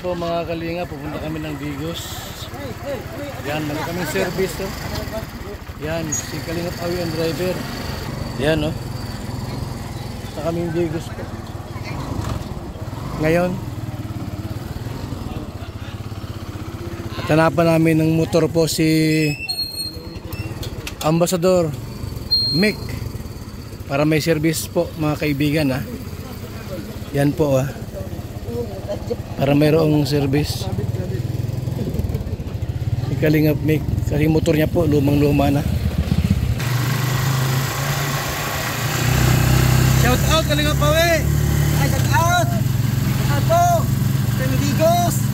Po mga kalinga, pupunta kami ng Digos. Yan, meron kaming service. Oh. Yan, si Kalingap Awi ang driver. Yan, oh. Sa kaming Digos po. Ngayon, at hanapan namin ng motor po si Ambassador Mick para may service po mga kaibigan, ha. Yan po, ha. Para mayroong service. Si Kalingap Mick, kasi motor niya po lumang-luma na. Shout out Kalingap Awi! Ay, shout out! Shout out po! Sa Digos!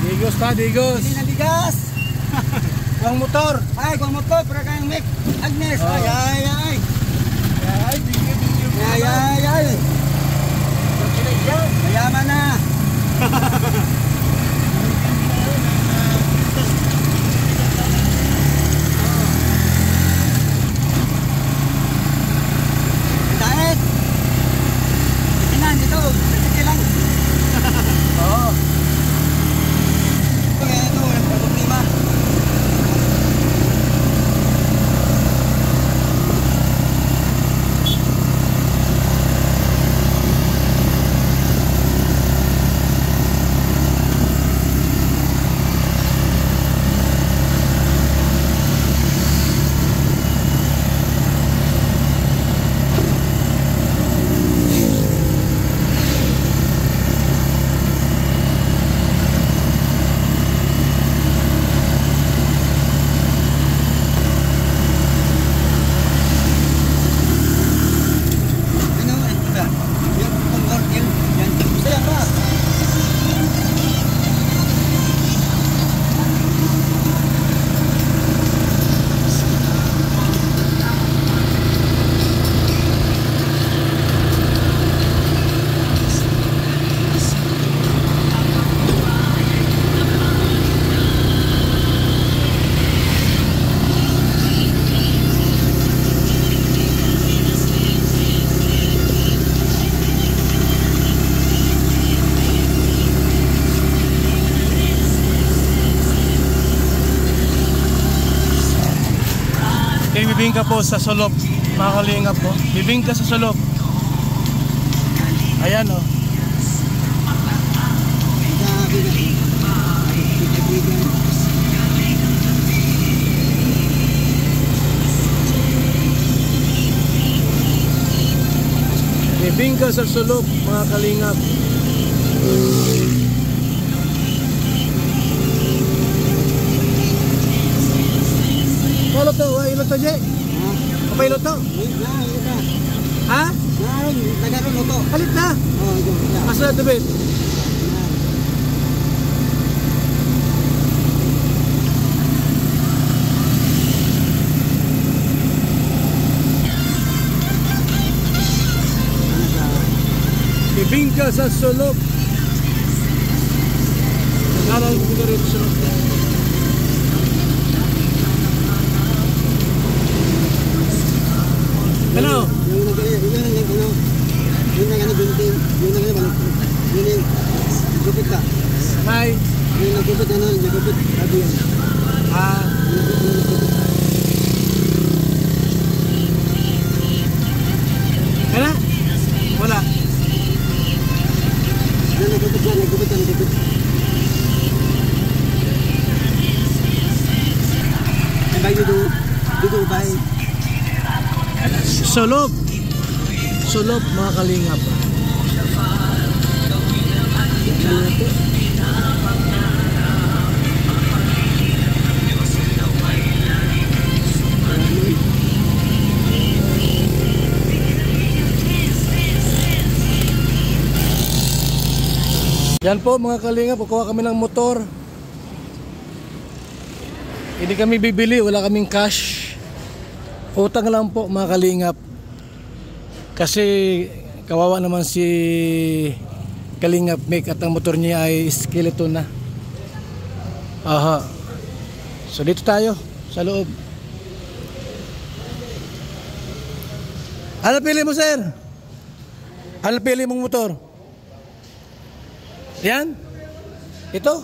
Digos ta, Digos! Hindi na bigas! Kuwang motor! Ay, kuwang motor! Para kayong Mick! Agnes! Oh. Ay, ay, ay! Ay, digos! Ay, ay, ay! Mayaman na! Dahil inan dito, sige lang. Oo. Kaya ito, walang problema. Bibingka po sa sulok, mga kalingap po. Bibingka sa sulok. Ayan, oh. Bibingka sa sulok, mga kalingap. Ano to? Ilot to, Jay? Apa ilot to? Ha? Nagaroon mo to. Halit na? Oo, ito. Asa na ito, Ben? Bibingka sa sulok. Nagaroon ko na rin sa sulok. Ano? Yun ang binting. Yun ang balik. Yun ang gupit ka. Hi. Yun ang gupit gupit. Sabi yan. Ano? Wala. Yun ang gupit. Ang bayo dito bahay. Sulok. Sulok, mga kalingap. Yan po mga kalingap, kukuha kami ng motor. Hindi kami bibili, wala kaming cash. Utang lang po mga kalingap. Kasi kawawa naman si Kalingap Mick at ang motor niya ay skeleton na. Aha. So dito tayo sa loob. Ano pili mo, sir? Ano pili mong motor? Yan? Ito.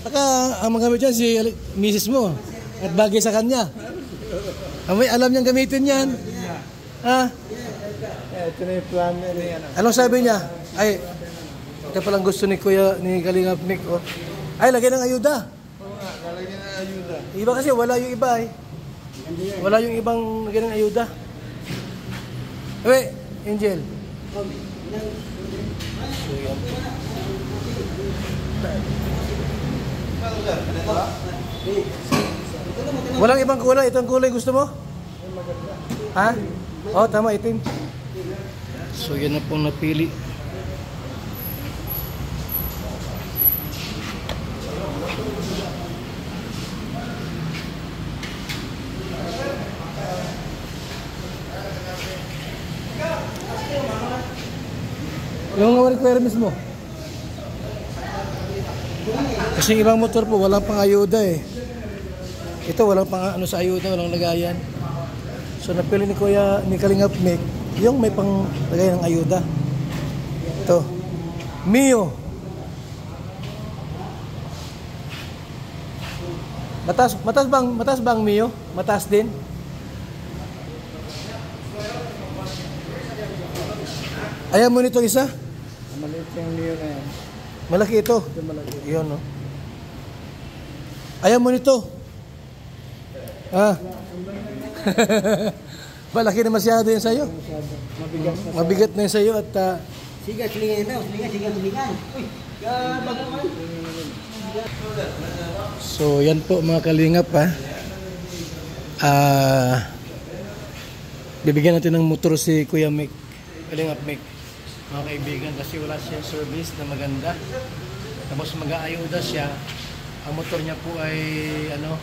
Saka ang mga gamit yan si misis mo. At bagay sa kanya. May alam niyang gamitin yan. Ha? Ito na yung planner yan. Anong sabi niya? Ay, ito palang gusto ni Kuya, ni Kalingap Mick. Oh. Ay, lagyan ng ayuda. Oo nga, lalagyan ng ayuda. Iba kasi wala yung iba eh. Wala yung ibang lagyan ng ayuda. Uy, Angel. So, yan. Walang ibang kulay. Itong kulay gusto mo? Ha? Oh, tama, itim. So, yan na pong napili. Yung mga requirements mo? Kasi yung ibang motor po, walang pang ayuda eh. Ito, walang pang ano sa ayuda, walang lagayan. So, napili ni Kuya, ni Kalingap Mick, yung may pang lagayan ng ayuda. Ito. Mio. Mataas bang Mio? Mataas din? Ayaw mo nito isa? Maliit yung Leo na yan. Malaki ito. Ito malaki. Iyon, no? Ayaw mo nito? Ah. Malaki na masyado yun sa'yo. Mabigat na. Mabigat na yun sa'yo at Siga, silingan daw. Silingan. Uy, baguman. so yan po mga kalingap ha. Bibigyan natin ng motor si Kuya Mick. Kalingap Mick. Mga kaibigan kasi wala siyang service na maganda. Tapos mag-aayuda siya. Ang motor niya po ay ano,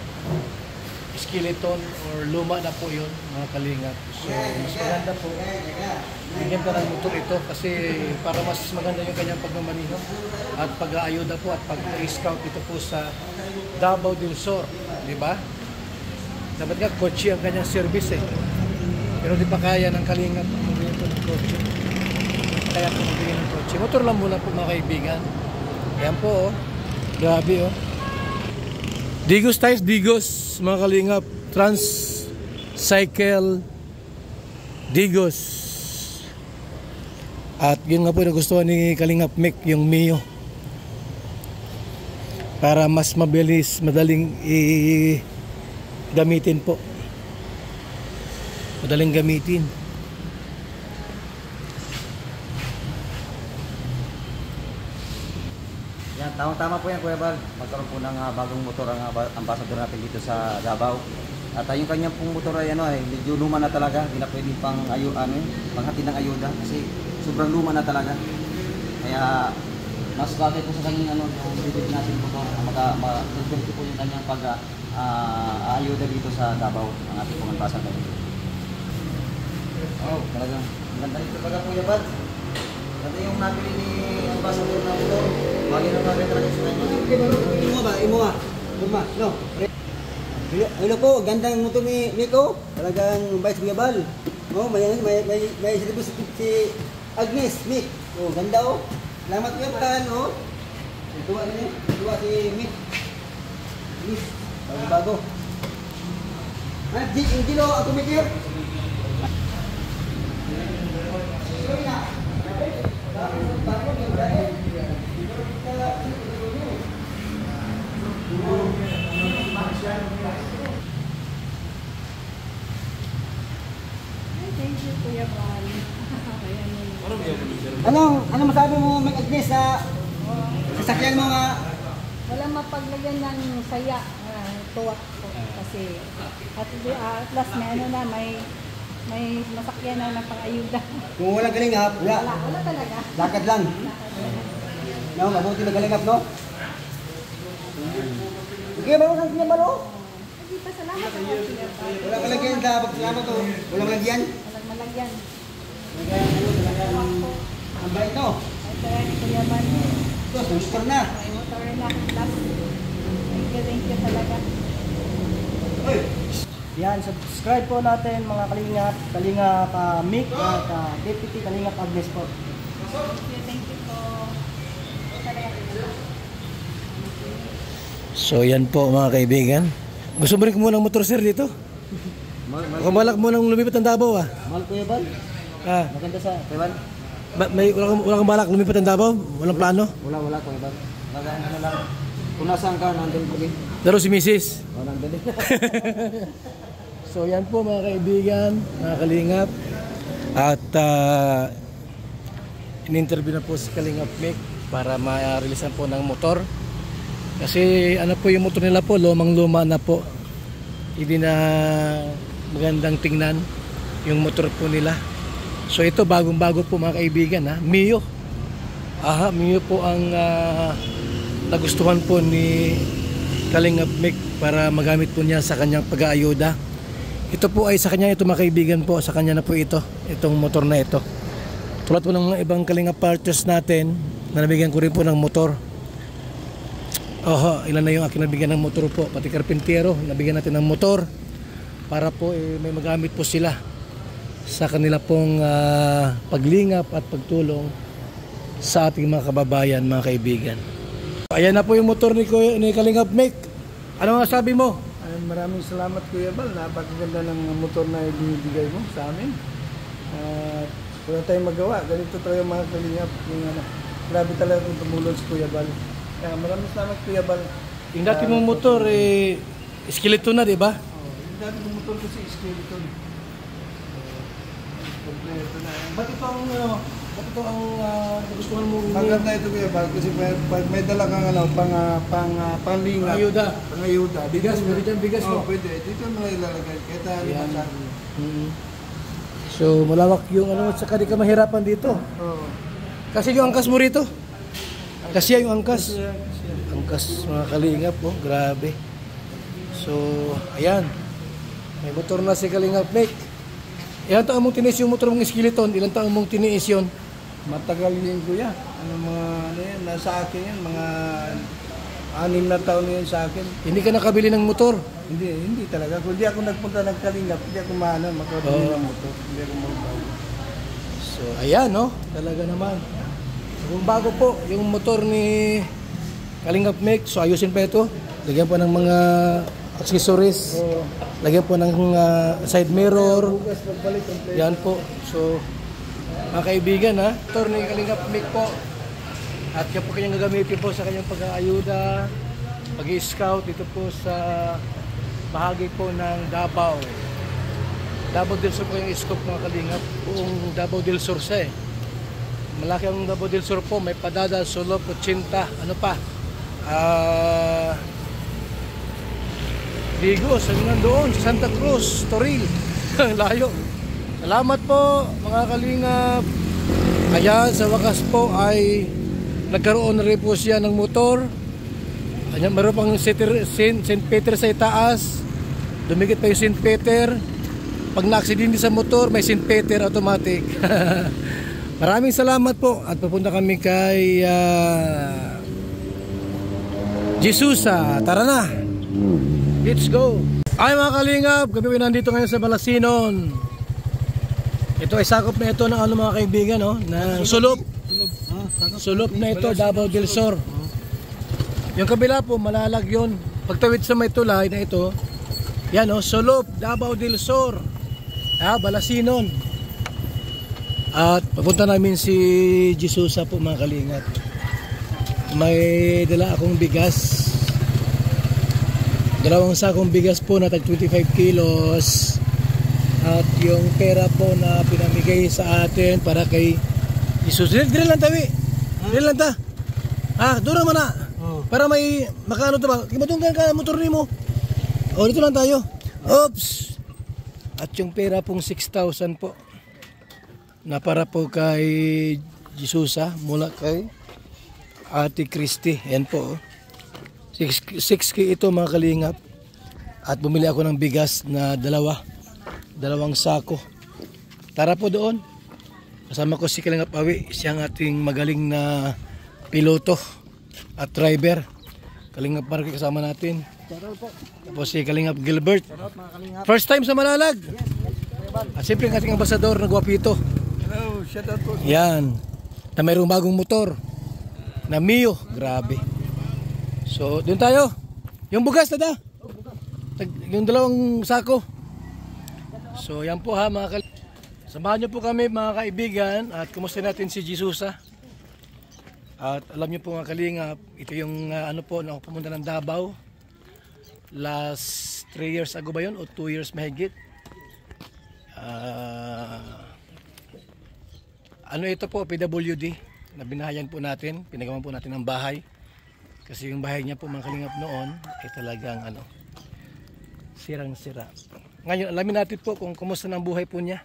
skeleton or luma na po yun mga kalingap. So mas maganda po. Bigyan pa ng motor ito kasi para mas maganda yung kanyang pagmamaneho at pag-aayuda po at pag-scout ito po sa Davao del Sur, di ba? Dapat nga kotse ang kanyang service eh. Pero di pa kaya ng kalingap ang magbigay ito ng kotse. Kaya po magbigay ng kotse. Motor lang muna po mga kaibigan. Ayan po oh. Grabe oh. Digos tayo, Digos mga kalingap. Trans-cycle Digos. At yun nga po nagustuhan ni Kalingap Mick yung Mio. Para mas mabilis, madaling gamitin po. Madaling gamitin. Yan, tama po yan Kuya Bal. Magkaroon po ng bagong motor ang ambassador natin dito sa Davao. At yung kanyang pong motor ay medyo luma na talaga. Hindi na pwede pang panghatid ng ayuda kasi sobrang luma na talaga. Kaya mas bagay po sa kanyang yung bibig natin motor. Mag-contribute po yung kanyang ayuda dito sa Davao ang ating pong ambassador. Oh, talagang ganda nito talaga Kuya Bal. Ganda yung nabili ni ambassador na motor. Bagay na bagay talaga sa kanya. Imo ba? No. Ano po, gandang motor ni Miko. Talagang bait Kuya Bal. Oh, may service si Agnes Mick. Oh, ganda oh. Salamat Kuya Bal, oh. Dua si Mick. Miss, bago. Hindi lo ako mikir. Thank you, Kuya Bal. Ano masabi mo, Mick Agnes, sa sasakyan mo nga? Walang mapaglagyan ng saya. Tuwak ko. Kasi at last may masakyan na ng pang-ayuda. Kung walang kalingap, wala. Wala talaga. Lakad lang. No, mabuti na kalingap, no? Okay, ba mo Kuya Bal, oh? Hindi pa salamat ako, Kuya Bal. Walang malagyan sa pagsalamat, oh. Walang malagyan. Walang malagyan. Ang bait, no? Ay, kaya ni Kuya Bal. Ito, sumuster na. May motor na. Last. Thank you talaga. Yan, subscribe po natin mga Kalingap Mick at Deputy Kalingap Agnes po. Thank you po. Talaga. So yan po mga kaibigan. Gusto mo rin kumuha ng motor sir dito? Kung balak mo nang lumipat ng Davao Mahal Kuya Bal. Ah, Maganda sa Kuya Bal. wala kang balak lumipat ng Davao? Walang plano? Wala Kuya Bal. Talagang ano lang. Kung nasaan ka, nandun kami. Laro si Mrs. Nandun din. So yan po mga kaibigan, mga kalingap. At in-interview na po si Kalingap Mick para ma-releasean po ng motor. Kasi ano po yung motor nila po, lumang-luma na po. Hindi na magandang tingnan yung motor po nila. So ito bagong-bago po mga kaibigan Mio. Mio po ang nagustuhan po ni Kalingap Mick para magamit po niya sa kanyang pag-aayuda. Ito po ay sa kanya ito mga kaibigan po, sa kanya na po itong motor na ito. Tulad po ng ibang Kalingap partners natin na nabigyan ko rin po ng motor. Ilan na yung aking nabigyan ng motor po, pati karpintero nabigyan natin ng motor para po may magamit po sila sa kanila pong paglingap at pagtulong sa ating mga kababayan, mga kaibigan. Ayan na po yung motor ni Kalingap Mick. Ano nga sabi mo? Maraming salamat Kuya Bal, napakaganda ng motor na ibibigay mo sa amin. Wala tayong magawa, ganito talaga mga kalingap. Grabe talaga kung tumulong si Kuya Bal. Maraming salamat Kuya Bal. Yung dati mong motor, skeleton na, di ba? Yung dati mong motor kasi skeleton. Kompleto na. Ba't ito ang nagustuhan mo? Maganda ito Kuya Bal kasi pag may dala kang panglingap. Pangayuda. Pangayuda. Bigas, pwede dyan bigas mo. Pwede. Dito mo na ilalagay. Kaya tayo masyado. So malawak yung saka di ka mahirapan dito. Kasi yung angkas mo rito. Kasi yung angkas. Angkas mga kalingap po, grabe. So ayan. May motor na si Kalingap Mick. Ilang taon mong tiniis yung motor mong skeleton? Ilang taon mong tiniis yun? Matagal yun Kuya. Nasa akin yan, mga 6 na taon na yun sa akin. Hindi ka nakabili ng motor? Hindi talaga. Kung di ako nagpunta ng Kalingap, hindi ako makabili ng motor. Hindi ako magbago. So ayan talaga naman. Kung bago po yung motor ni Kalingap Mick, so ayusin pa ito. Lagyan po ng mga accessories. Lagyan po ng side mirror. Yan po. So mga kaibigan motor ni Kalingap Mick po. At yan po kanyang gagamitin po sa kanyang pag-aayuda, pag-i-scout dito po sa bahagi po ng Davao. Davao del Sur po yung scope mga kalingap. Buong Davao del Sur siya Malaki ang Davao del Sur po. May Padada, Solop, 80, ano pa? Digos, hanggang doon sa Santa Cruz, Toril. Layo. Salamat po mga kalingap. Ayan, sa wakas po ay nagkaroon na rin po siya ng motor. Ayan, meron pang St. Peter sa itaas. Dumikit pa yung St. Peter. Pag na-aksidente sa motor, may St. Peter automatic. Maraming salamat po. At papunta kami kay Jesus. Tara na. Let's go. Ay mga kalingap, kami nandito ngayon sa Malasinon. Ito ay sakop na ito ng mga kaibigan, ng Sulop. Sulop na ito, Davao del Sur. Yung kabila po, malalag yun. Pagtawid sa may tulay na ito, yan Sulop, Davao del Sur. Malasinon. At papunta namin si Jesus po mga kalingap. May dala akong bigas. 2 sakong bigas po na tag 25 kilos. At yung pera po na pinamigay sa atin para kay Jesus. Dire lang tawi. Dire lang ta. Doon naman na. Para may makano to ba? Kimatunggan ka motor ni mo. Dito lang tayo. Oops. At yung pera pong 6,000 po. Na para po kay Jesus mula kay Ate Christy. Yan po. 6K ito mga kalingap. At bumili ako ng bigas na 2 sako. Tara po doon. Kasama ko si Kalingap Awi. Siyang ating magaling na piloto at driver. Kalingap Marky kasama natin. Tapos si Kalingap Gilbert. First time sa Malalag. At siyempre ang ating ambasador na Guapito. Hello, shout out po. Yan. Na mayroong bagong motor. Na Mio. Grabe. So, doon tayo. Yung bugas, tada. Yung 2 sako. So yan po ha mga samahan nyo po kami mga kaibigan at kumusta natin si Jesus ha. At alam nyo po mga kalingap, ito yung ano po na pumunta ng Davao. Last 3 years ago ba yun o 2 years mahigit. Ano ito po, PWD na binahayan po natin, pinagawan po natin ng bahay. Kasi yung bahay niya po mga kalingap noon ay talagang ano, sirang-sira. Ngayon, alamin natin po kung kumusta ng buhay po niya.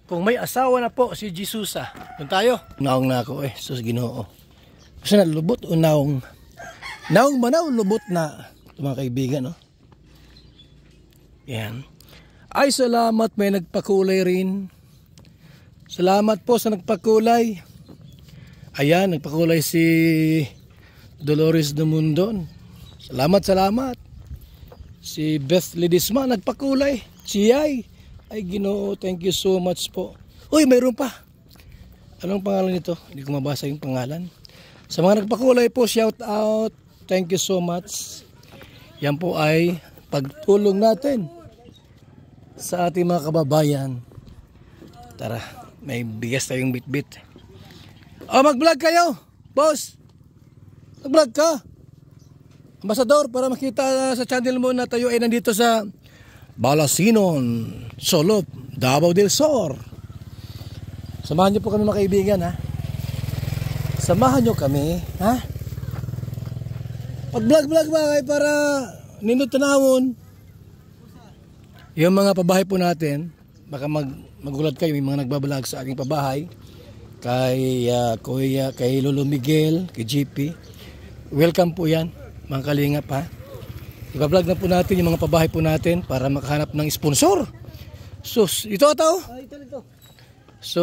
Kung may asawa na po si Jesus doon tayo. Naong na ako sus Ginoo. Kasi na lubot o naong manaw lubot na mga kaibigan no. Yan. Ay salamat may nagpakulay rin. Salamat po sa nagpakulay. Ayan, nagpakulay si Dolores Dumundon. Salamat. Si Beth Ledisma nagpakulay. Siyay. Ay Ginoo, thank you so much po. Uy, mayroon pa. Anong pangalan nito? Hindi ko mabasa yung pangalan. Sa mga nagpakulay po, shout out. Thank you so much. Yan po ay pagtulong natin sa ating mga kababayan. Tara, may bigas tayong bit-bit. Mag-vlog kayo, boss. Mag-vlog ka. Ambasador, para makita sa channel mo na tayo ay nandito sa Balasinon, Solop, Davao del Sur. Samahan niyo po kami mga kaibigan ha. Samahan niyo kami ha. Pag-vlog ba kayo para nindot tanawon yung mga pabahay po natin. Baka magulat kayo yung mga nagbablog sa aking pabahay. Kay Lolo Miguel, kay GP. Welcome po yan. Mga kalingap ha. I-vlog na po natin yung mga pabahay po natin para makahanap ng sponsor. Sus, ito ito. Ito. So,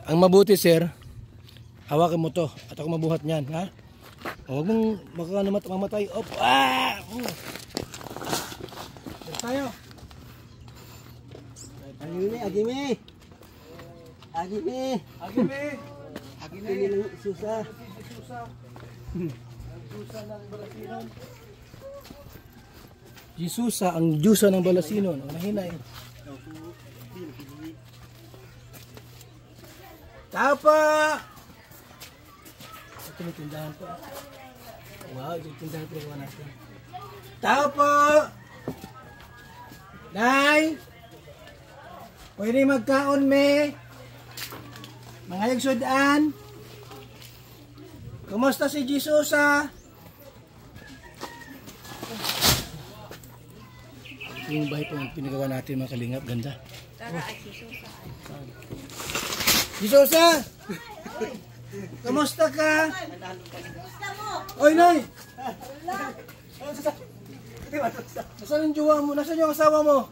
ang mabuti sir, hawakan mo to at ako mabuhat niyan ha. Huwag mong mamatay. Op. Tayo. Agime. Susa. Jesus ang Diyosa ng Balasinon. Mahina eh. Tapa! Ito may tindahan po. Wow, ito yung tindahan po natin. Tapa! Nay! Pwede magkaon me? Mga yagsudan? Kumusta si Jesus Yung bahay po yung pinagawa natin mga kalingap, ganda. Jesus Kamusta ka? Oy, Nay! Nasaan yung jowa mo? Nasaan yung asawa mo?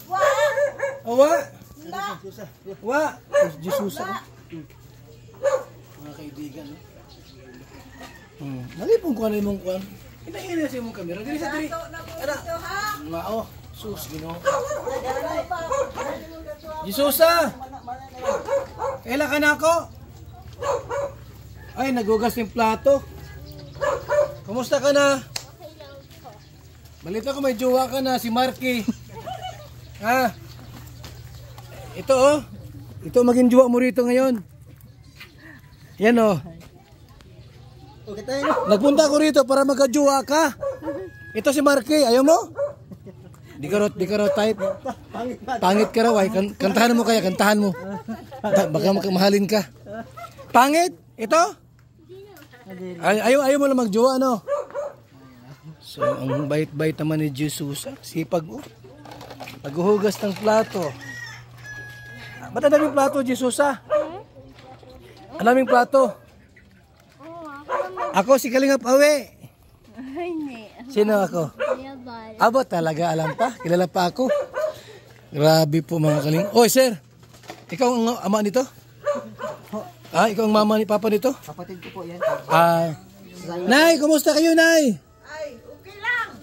Wa! Wa! Jesus mga kaibigan, no? Nalipong ko ano yung mong kuwan. Hinahina siya mong kamera. Dili sa dili. Ada. Mao. Sus, Ginoo. Jesus Kailan ka na ako? Ay, nagugas yung plato. Kumusta ka na? Balita ko may jowa ka na, si Marky. Ha? Ito Ito maging jowa mo rito ngayon. Yan Okay tayo. Nagpunta ko rito para magka-jowa ka. Ito si Marky, ayaw mo? Di ka raw type. Pangit ka raw ay. Kantahan mo kaya, kantahan mo. Baka mahalin ka. Pangit? Ito? Ayaw mo lang magjowa, no? So, ang bait-bait naman ni Jesus. Sipag mo. Naghuhugas ng plato. Ba't ang daming plato, Jesus, Ang daming plato. Ako si Kalingap Awe. Sino ako? Aba talaga, alam pa. Kilala pa ako. Grabe po mga Kalingap. Oy, sir. Ikaw ang ama nito? Ikaw ang mama ni papa nito? Kapatid ko po yan. Nay, kumusta kayo, Nay? Ay, okay lang.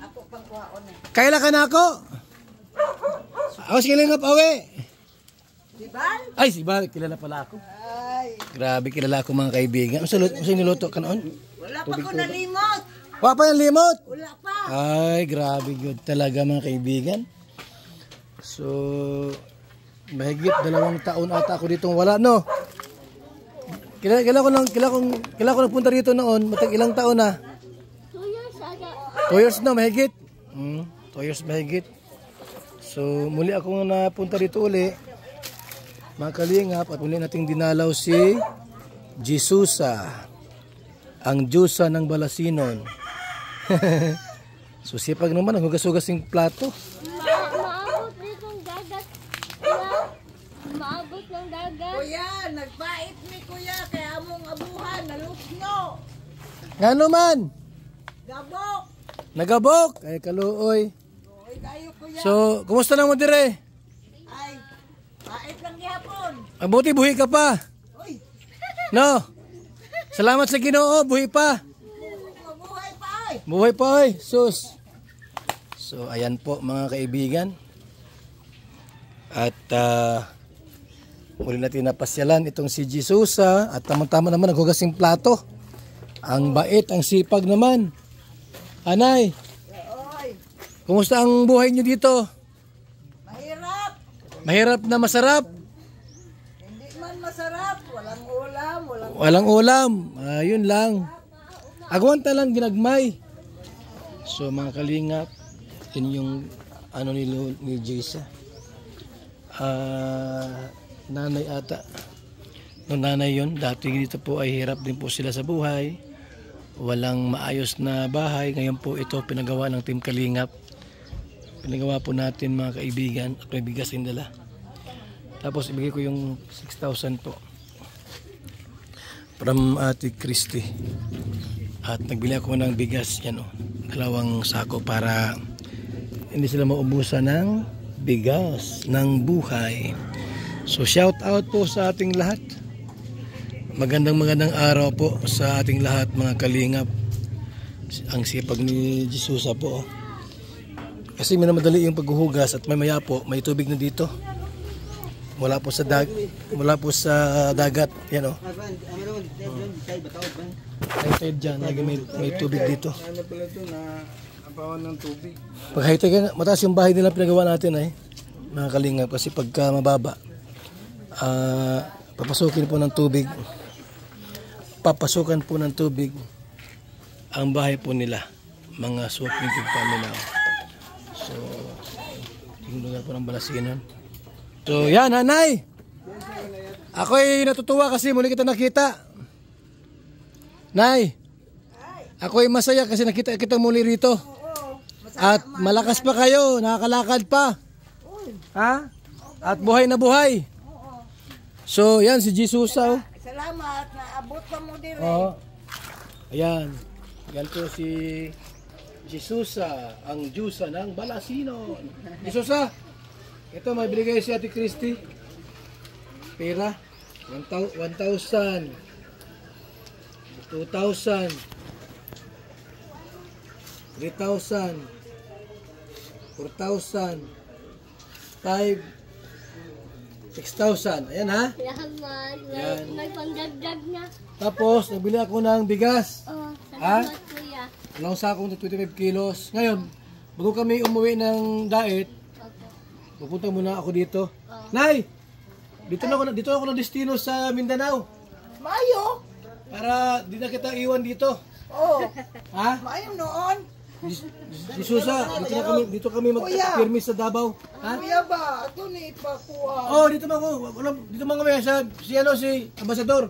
Ako pang kuhaon eh. Kailan ka na ako? Ako si Kalingap Awe. Ay, si Bal, kilala pala ako. Grabe, kilala ako mga kaibigan. Ano niluto ka noon? Wala pa ko nalimot. Wala pa yung limot? Wala pa. Ay, grabe good talaga mga kaibigan. So, mahigit 2 taon ata ako dito wala, no? Kailan ko nagpunta rito noon, matag ilang taon na? 2 years aga. 2 years na, mahigit. 2 years mahigit. So, muli akong napunta rito uli. Mga kalingap, at muli nating dinalaw si Jesusa, ang Diyosa ng Balasinon. So, sipag naman, naghugas-hugas yung plato. Maabot dito ng dagat. Kuya. Maabot ng dagat. Kuya, nagpait mi kuya. Kaya among abuhan, nalusno. Nga naman, Gabok. nagabok. Ay, kaluoy. Uy, tayo kuya. So, kumusta na mo dire? Ay, pait lang gihapon. Mabuti, buhi ka pa. Uy, No? Salamat sa Ginoo, buhi pa. mabuhay pa ay. Buhay pa oy, sus. So ayan po mga kaibigan. At muli natin napasyalan itong si Jesusa at tamang-tama naman naghugas yung plato. Ang bait, ang sipag naman. Anay, Oy, kumusta ang buhay niyo dito? mahirap. Mahirap na masarap? Hindi man masarap. Walang ulam, Walang ulam. Yun lang. Agwanta lang ginagmay. So mga kalingap, yun yung ano ni Jessa. Nanay ata. No, nanay yun. Dati dito po ay hirap din po sila sa buhay. Walang maayos na bahay. Ngayon po ito pinagawa ng Team Kalingap. Pinagawa po natin mga kaibigan at may bigas din dala. Tapos ibigay ko yung 6,000 po from Ate Christy. At nagbili ako ng bigas, yan o, 2 sako para hindi sila maubusan ng bigas ng buhay. So shout out po sa ating lahat. Magandang araw po sa ating lahat mga kalingap. Ang sipag ni Jesusa po. Kasi minamadali yung paghuhugas at mamaya po may tubig na dito. Mula po sa dagat, yan o. High tide dyan, may tubig dito. Ano pala ito na napawan ng tubig. Pag high tide, mataas yung bahay nila pinagawa natin ay mga kalingap. Kasi pagka mababa, papasukan po ng tubig ang bahay po nila, mga swimming pa nila. So, yung lugar po ng Balasinon. So, yan, nanay. Ako'y natutuwa kasi muli kita nakita. Nay, ako'y masaya kasi nakita kita muli rito. At malakas pa kayo, nakakalakad pa. Ha? At buhay na buhay. So, yan si Jesusa. Salamat, naabot pa mo dire. Oo. Ayan. Yan po si Jesusa, ang Diyosa ng Balasinon. Jesusa, ito may binigay si Ate Christy. Pera. 1,000. 2,000. 3,000. 4,000. 5,000. 6,000. Ayan ha. Salamat. Yan. May pangdagdag na. Tapos, nagbili ako ng bigas. Oh, Ha? salamat kuya. Ilang sakong 25 kilos. Ngayon, bago kami umuwi ng diet, pupunta muna ako dito. Nay! Dito ako ng destino sa Mindanao. Mayo. Para di na kita iwan dito. Oh, Ha? mayo noon. Jesusa, dito kami magpirmi sa Davao. Ha? Kuya ba, ito ni ipakuha. Oh, dito man ako. Dito man kami sa si Ambasador.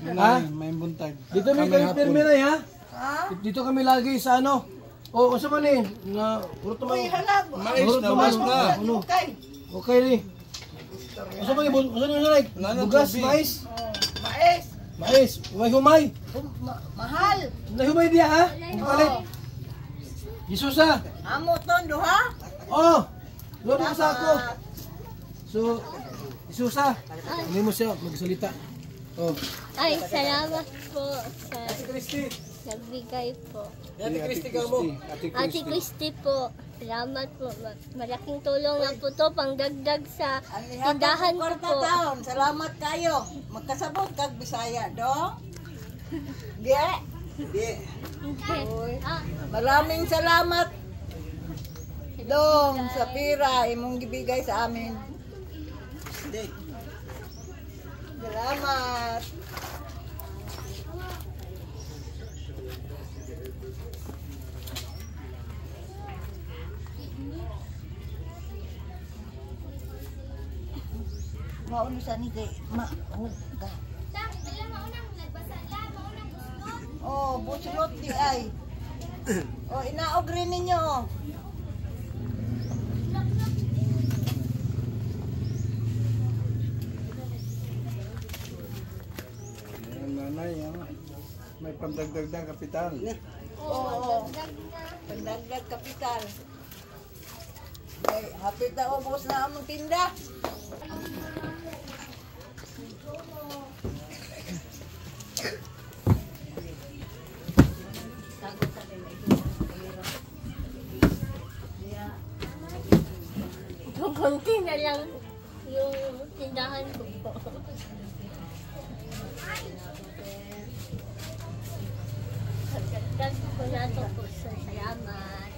Ha? May buntag. Dito kami pirmi na ha? Ha? Dito kami lagi sa ano. Oh, usa man eh. Na puro Uy, tumang. halag. Mais na, mais na. Ano? Okay. Okay ni. Usa man bugas, mais. Mais. Mais, humay. Mahal. Nahumay diya ha? Palit. Jesusa. Amo ton duha. Oh. Lord mo sa ako. So, Jesusa, hindi mo siya magsalita. Oh. Ay, salamat po sa Christy. nagbigay po. Ate Christy ka mo. Ate Christy po, salamat po. Malaking tulong na po to pangdagdag sa tindahan ko po. Taon. Salamat kayo. Magkasabot kag Bisaya, do? Di? Di. Maraming salamat. Dong, sa pira, imong gibigay sa amin. Di. Salamat. Mauna sa ni kay ka. Oh, busulot di ay. Oh, inaog rin ninyo. Oh. Ayan, nanay, may pandagdag na kapital. Oo. Pandagdag kapital. Okay, hapit na ubos na among tinda. Konti na lang yung tindahan ko po. Pagkatag ko na ito po sa salamat.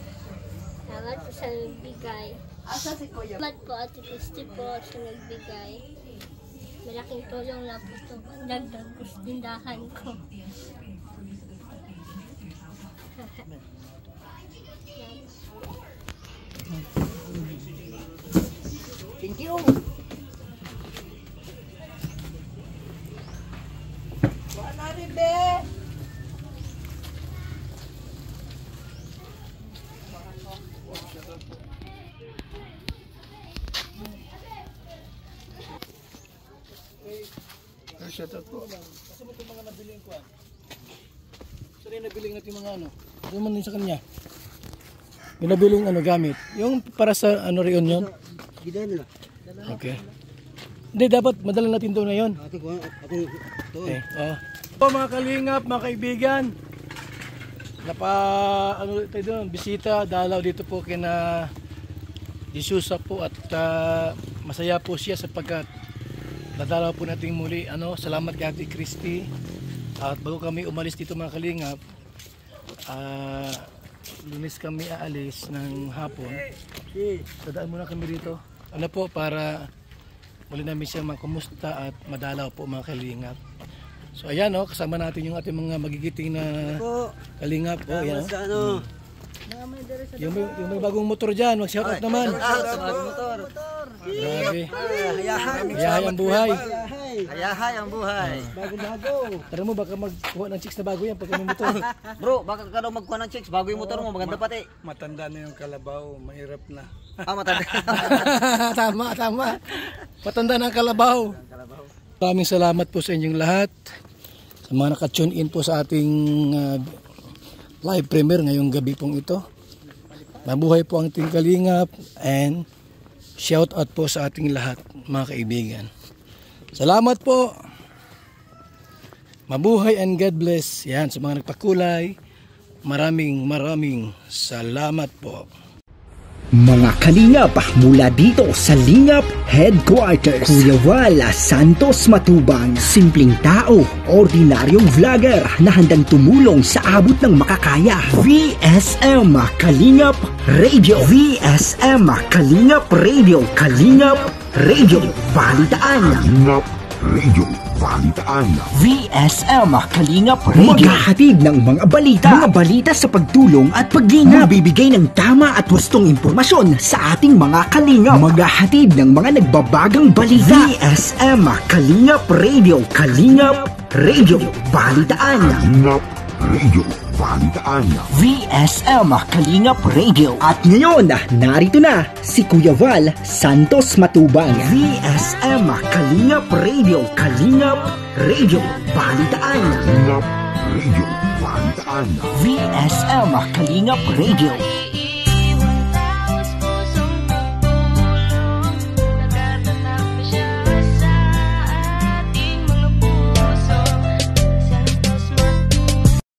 Salamat po sa nagbigay. Asa si Kuya? Salamat po Ate Christy po sa nagbigay. Malaking tulong na po ito. Dagdag po sa tindahan ko. Thank you. Wala rin, be. Shout out po. Kasi mo itong mga nabiling ko. Saan yung nabiling natin mga ano? Doon man din sa kanya. Yung nabiling ano gamit. Yung para sa ano riyon yun. Gida nila. Okay. Hindi, dapat madala natin doon na yun. Ate ko, ako to. Okay. Oh, mga kalingap, mga kaibigan. Ano tayo doon, bisita, dalaw dito po kina Jesusa po at masaya po siya sapagkat nadalaw po natin muli. Salamat kay Ate Christy. At bago kami umalis dito mga kalingap, Lunes kami aalis ng hapon. Dadaan muna kami rito. Para muli namin siya makumusta at madalaw po mga kalingap. So ayan kasama natin yung ating mga magigiting na kalingap. Ayan Sa ano? Yung may bagong motor dyan, mag-shoutout naman. Sa bagong motor. Grabe. Hayahay. Hayahay ang buhay. Hayahay ang buhay. Bago. Tara mo, baka magkuha ng chicks na bago yan pag may motor. Bro, baka ka daw magkuha ng chicks bago yung motor mo, maganda pati. Matanda na yung kalabaw, mahirap na. Matanda. Tama. Patanda ng kalabaw. Maraming salamat po sa inyong lahat. Sa mga naka-tune in po sa ating live premiere ngayong gabi pong ito. Mabuhay po ang ating kalingap and shout out po sa ating lahat mga kaibigan. Salamat po. Mabuhay and God bless. Yan sa mga nagpakulay. Maraming salamat po. Mga kalingap mula dito sa Lingap Headquarters, Kuya Val Santos Matubang, simpleng tao, ordinaryong vlogger na handang tumulong sa abot ng makakaya. VSM Kalingap Radio, VSM Kalingap Radio, Kalingap Radio Balitaan, Kalingap Radio Balitaan, VSM Kalingap Radio. Maghahatid ng mga balita sa pagtulong at paglingap. Magbibigay ng tama at wastong impormasyon sa ating mga kalingap. Maghahatid ng mga nagbabagang balita. VSM Kalingap Radio, Kalingap Radio Balitaan, Kalingap Radio Balitaan, VSM Kalingap Radio. At ngayon, narito na si Kuya Val Santos Matubang. VSM Kalingap Radio, Kalingap Radio Balitaan, Kalingap Radio Balitaan, VSM Kalingap Radio.